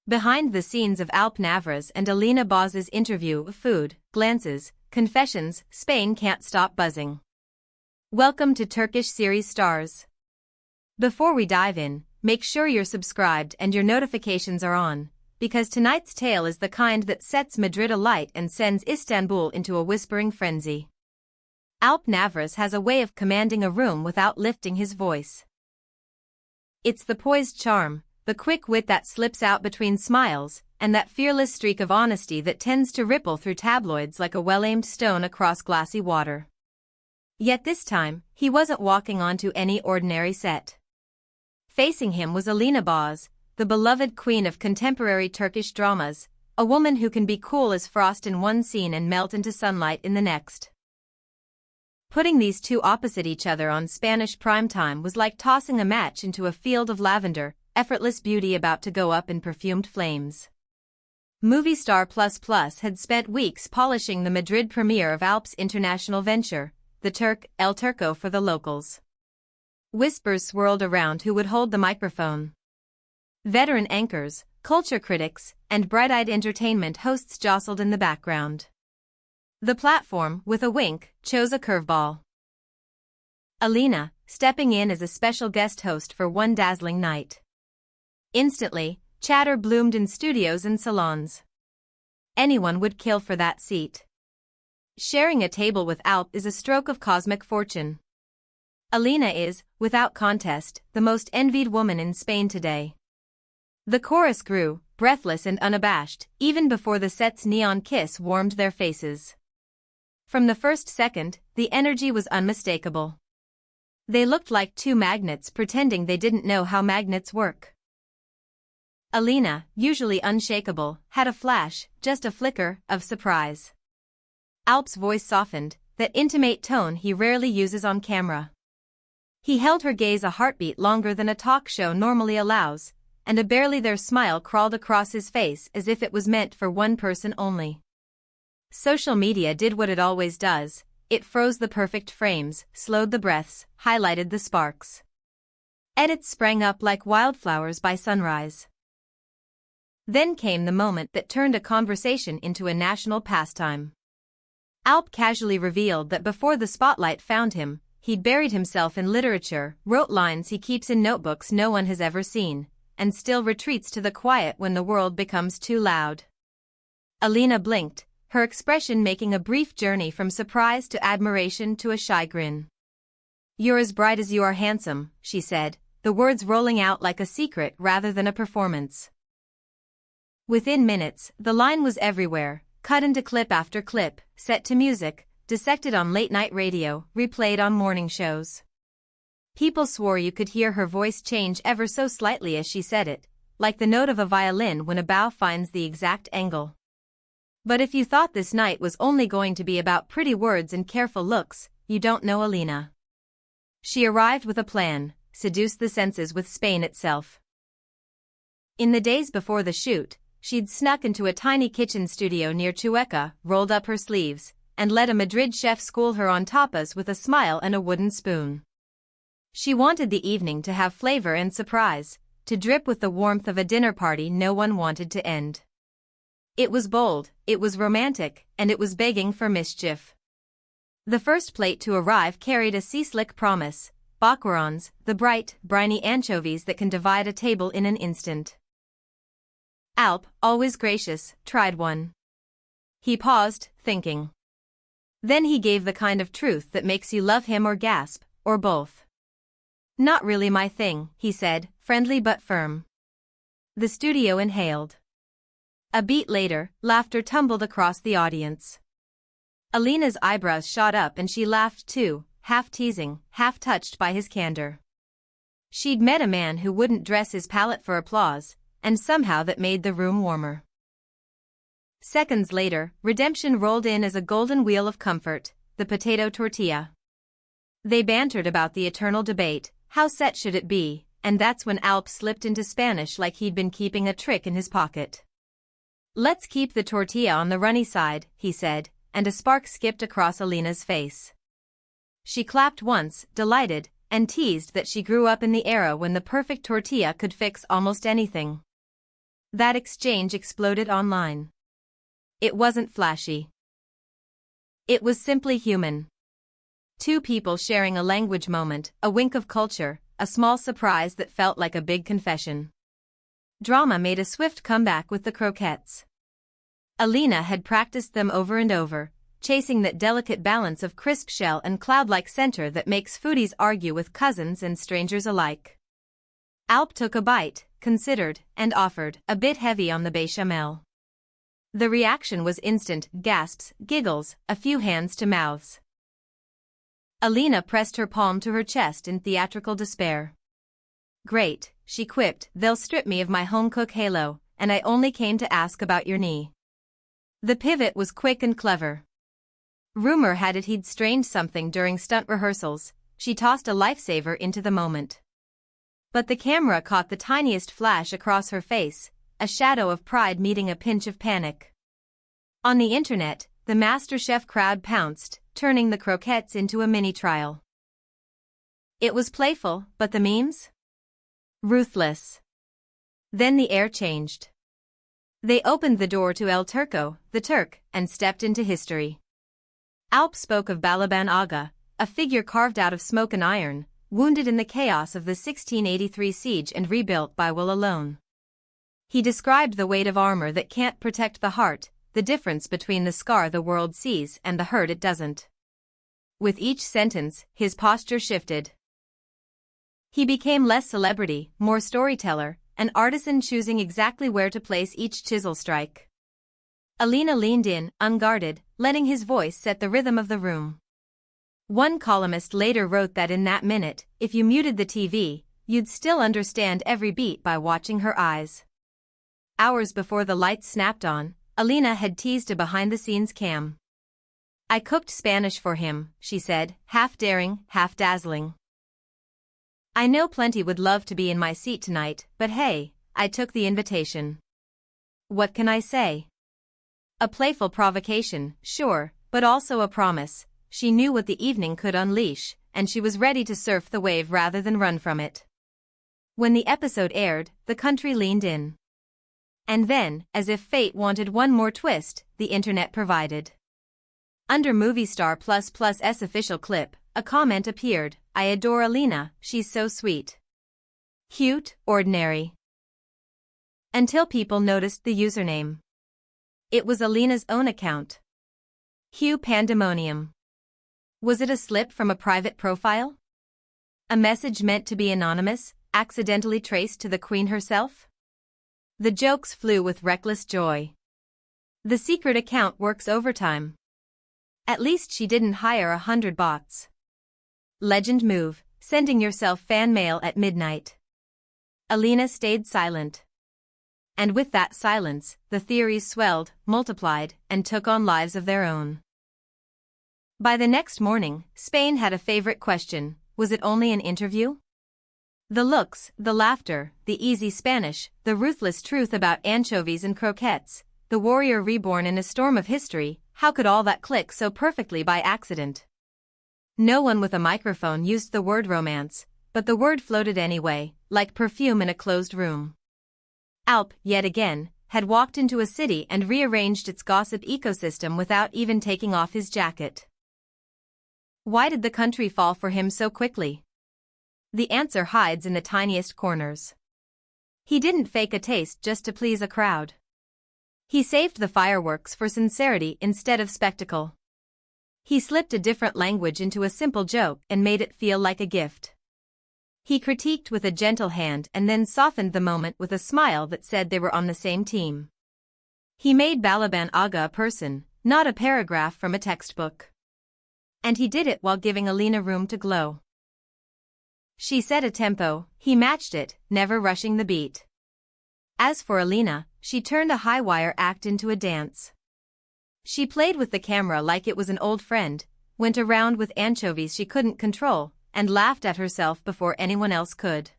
Behind the scenes of Alp Navras and Alina Boz's interview, food, glances, confessions, Spain can't stop buzzing. Welcome to Turkish Series Stars. Before we dive in, make sure you're subscribed and your notifications are on, because tonight's tale is the kind that sets Madrid alight and sends Istanbul into a whispering frenzy. Alp Navras has a way of commanding a room without lifting his voice. It's the poised charm, the quick wit that slips out between smiles, and that fearless streak of honesty that tends to ripple through tabloids like a well-aimed stone across glassy water. Yet this time, he wasn't walking onto any ordinary set. Facing him was Alina Boz, the beloved queen of contemporary Turkish dramas, a woman who can be cool as frost in one scene and melt into sunlight in the next. Putting these two opposite each other on Spanish primetime was like tossing a match into a field of lavender, effortless beauty about to go up in perfumed flames. Movie Star Plus had spent weeks polishing the Madrid premiere of Alp's international venture, the El Turko for the locals. Whispers swirled around who would hold the microphone. Veteran anchors, culture critics, and bright-eyed entertainment hosts jostled in the background. The platform, with a wink, chose a curveball. Alina, stepping in as a special guest host for one dazzling night. Instantly, chatter bloomed in studios and salons. Anyone would kill for that seat. Sharing a table with Alp is a stroke of cosmic fortune. Alina is, without contest, the most envied woman in Spain today. The chorus grew, breathless and unabashed, even before the set's neon kiss warmed their faces. From the first second, the energy was unmistakable. They looked like two magnets pretending they didn't know how magnets work. Alina, usually unshakable, had a flash, just a flicker, of surprise. Alp's voice softened, that intimate tone he rarely uses on camera. He held her gaze a heartbeat longer than a talk show normally allows, and a barely there smile crawled across his face as if it was meant for one person only. Social media did what it always does, it froze the perfect frames, slowed the breaths, highlighted the sparks. Edits sprang up like wildflowers by sunrise. Then came the moment that turned a conversation into a national pastime. Alp casually revealed that before the spotlight found him, he'd buried himself in literature, wrote lines he keeps in notebooks no one has ever seen, and still retreats to the quiet when the world becomes too loud. Alina blinked, her expression making a brief journey from surprise to admiration to a shy grin. "You're as bright as you are handsome," she said, the words rolling out like a secret rather than a performance. Within minutes, the line was everywhere, cut into clip after clip, set to music, dissected on late-night radio, replayed on morning shows. People swore you could hear her voice change ever so slightly as she said it, like the note of a violin when a bow finds the exact angle. But if you thought this night was only going to be about pretty words and careful looks, you don't know Alina. She arrived with a plan, seduced the senses with Spain itself. In the days before the shoot, she'd snuck into a tiny kitchen studio near Chueca, rolled up her sleeves, and let a Madrid chef school her on tapas with a smile and a wooden spoon. She wanted the evening to have flavor and surprise, to drip with the warmth of a dinner party no one wanted to end. It was bold, it was romantic, and it was begging for mischief. The first plate to arrive carried a sea-slick promise, baccarons, the bright, briny anchovies that can divide a table in an instant. Alp, always gracious, tried one. He paused, thinking. Then he gave the kind of truth that makes you love him or gasp, or both. "Not really my thing," he said, friendly but firm. The studio inhaled. A beat later, laughter tumbled across the audience. Alina's eyebrows shot up and she laughed too, half teasing, half touched by his candor. She'd met a man who wouldn't dress his palate for applause, and somehow that made the room warmer. Seconds later, redemption rolled in as a golden wheel of comfort, the potato tortilla. They bantered about the eternal debate, how set should it be, and that's when Alp slipped into Spanish like he'd been keeping a trick in his pocket. "Let's keep the tortilla on the runny side," he said, and a spark skipped across Alina's face. She clapped once, delighted, and teased that she grew up in the era when the perfect tortilla could fix almost anything. That exchange exploded online. It wasn't flashy. It was simply human. Two people sharing a language moment, a wink of culture, a small surprise that felt like a big confession. Drama made a swift comeback with the croquettes. Alina had practiced them over and over, chasing that delicate balance of crisp shell and cloud-like center that makes foodies argue with cousins and strangers alike. Alp took a bite, considered, and offered, a bit heavy on the bechamel. The reaction was instant: gasps, giggles, a few hands to mouths. Alina pressed her palm to her chest in theatrical despair. "Great," she quipped, "they'll strip me of my home-cook halo, and I only came to ask about your knee." The pivot was quick and clever. Rumor had it he'd strained something during stunt rehearsals. She tossed a lifesaver into the moment. But the camera caught the tiniest flash across her face, a shadow of pride meeting a pinch of panic. On the internet, the MasterChef crowd pounced, turning the croquettes into a mini-trial. It was playful, but the memes? Ruthless. Then the air changed. They opened the door to El Turko, the Turk, and stepped into history. Alp spoke of Balaban Aga, a figure carved out of smoke and iron, wounded in the chaos of the 1683 siege and rebuilt by will alone. He described the weight of armor that can't protect the heart, the difference between the scar the world sees and the hurt it doesn't. With each sentence, his posture shifted. He became less celebrity, more storyteller, an artisan choosing exactly where to place each chisel strike. Alina leaned in, unguarded, letting his voice set the rhythm of the room. One columnist later wrote that in that minute, if you muted the TV, you'd still understand every beat by watching her eyes. Hours before the lights snapped on, Alina had teased a behind-the-scenes cam. "I cooked Spanish for him," she said, half daring, half dazzling. "I know plenty would love to be in my seat tonight, but hey, I took the invitation. What can I say?" A playful provocation, sure, but also a promise. She knew what the evening could unleash, and she was ready to surf the wave rather than run from it. When the episode aired, the country leaned in. And then, as if fate wanted one more twist, the internet provided. Under Movistar++'s official clip, a comment appeared: "I adore Alina, she's so sweet. Cute, ordinary." Until people noticed the username. It was Alina's own account. Hugh Pandemonium. Was it a slip from a private profile? A message meant to be anonymous, accidentally traced to the Queen herself? The jokes flew with reckless joy. The secret account works overtime. At least she didn't hire 100 bots. Legend move, sending yourself fan mail at midnight. Alina stayed silent. And with that silence, the theories swelled, multiplied, and took on lives of their own. By the next morning, Spain had a favorite question: was it only an interview? The looks, the laughter, the easy Spanish, the ruthless truth about anchovies and croquettes, the warrior reborn in a storm of history, how could all that click so perfectly by accident? No one with a microphone used the word romance, but the word floated anyway, like perfume in a closed room. Alp, yet again, had walked into a city and rearranged its gossip ecosystem without even taking off his jacket. Why did the country fall for him so quickly? The answer hides in the tiniest corners. He didn't fake a taste just to please a crowd. He saved the fireworks for sincerity instead of spectacle. He slipped a different language into a simple joke and made it feel like a gift. He critiqued with a gentle hand and then softened the moment with a smile that said they were on the same team. He made Balaban Aga a person, not a paragraph from a textbook. And he did it while giving Alina room to glow. She set a tempo, he matched it, never rushing the beat. As for Alina, she turned a high-wire act into a dance. She played with the camera like it was an old friend, went around with anchovies she couldn't control, and laughed at herself before anyone else could.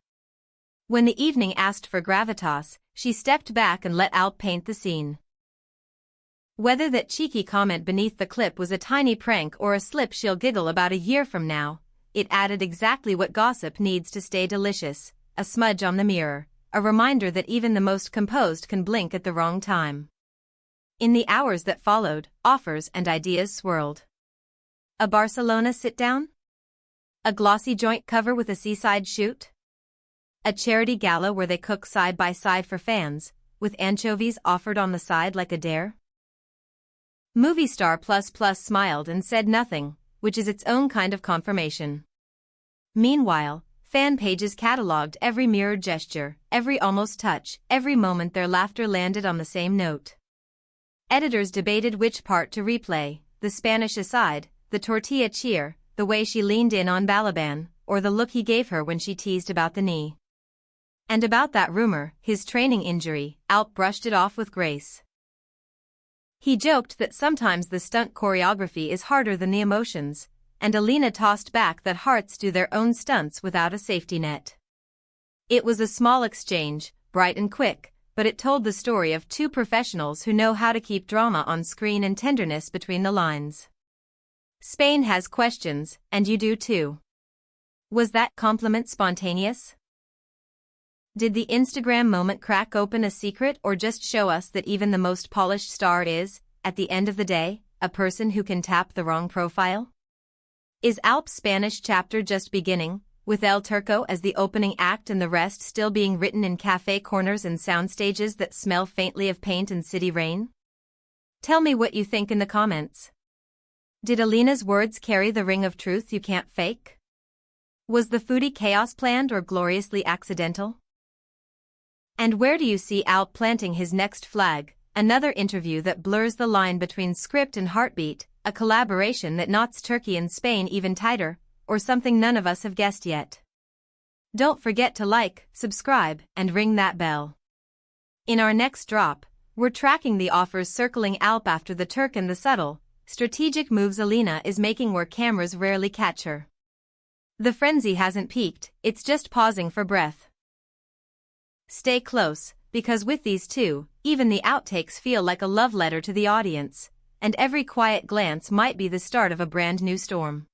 When the evening asked for gravitas, she stepped back and let Alp paint the scene. Whether that cheeky comment beneath the clip was a tiny prank or a slip she'll giggle about a year from now, it added exactly what gossip needs to stay delicious: a smudge on the mirror, a reminder that even the most composed can blink at the wrong time. In the hours that followed, offers and ideas swirled. A Barcelona sit-down? A glossy joint cover with a seaside shoot? A charity gala where they cook side by side for fans, with anchovies offered on the side like a dare? Movie star plus smiled and said nothing, which is its own kind of confirmation. Meanwhile, fan pages catalogued every mirrored gesture, every almost touch, every moment their laughter landed on the same note. Editors debated which part to replay, the Spanish aside, the tortilla cheer, the way she leaned in on Balaban, or the look he gave her when she teased about the knee. And about that rumor, his training injury, Alp brushed it off with grace. He joked that sometimes the stunt choreography is harder than the emotions, and Alina tossed back that hearts do their own stunts without a safety net. It was a small exchange, bright and quick, but it told the story of two professionals who know how to keep drama on screen and tenderness between the lines. Spain has questions, and you do too. Was that compliment spontaneous? Did the Instagram moment crack open a secret or just show us that even the most polished star is, at the end of the day, a person who can tap the wrong profile? Is Alp's Spanish chapter just beginning, with El Turko as the opening act and the rest still being written in cafe corners and soundstages that smell faintly of paint and city rain? Tell me what you think in the comments. Did Alina's words carry the ring of truth you can't fake? Was the foodie chaos planned or gloriously accidental? And where do you see Alp planting his next flag, another interview that blurs the line between script and heartbeat, a collaboration that knots Turkey and Spain even tighter, or something none of us have guessed yet? Don't forget to like, subscribe, and ring that bell. In our next drop, we're tracking the offers circling Alp after the Turk and the subtle, strategic moves Alina is making where cameras rarely catch her. The frenzy hasn't peaked, it's just pausing for breath. Stay close, because with these two, even the outtakes feel like a love letter to the audience, and every quiet glance might be the start of a brand new storm.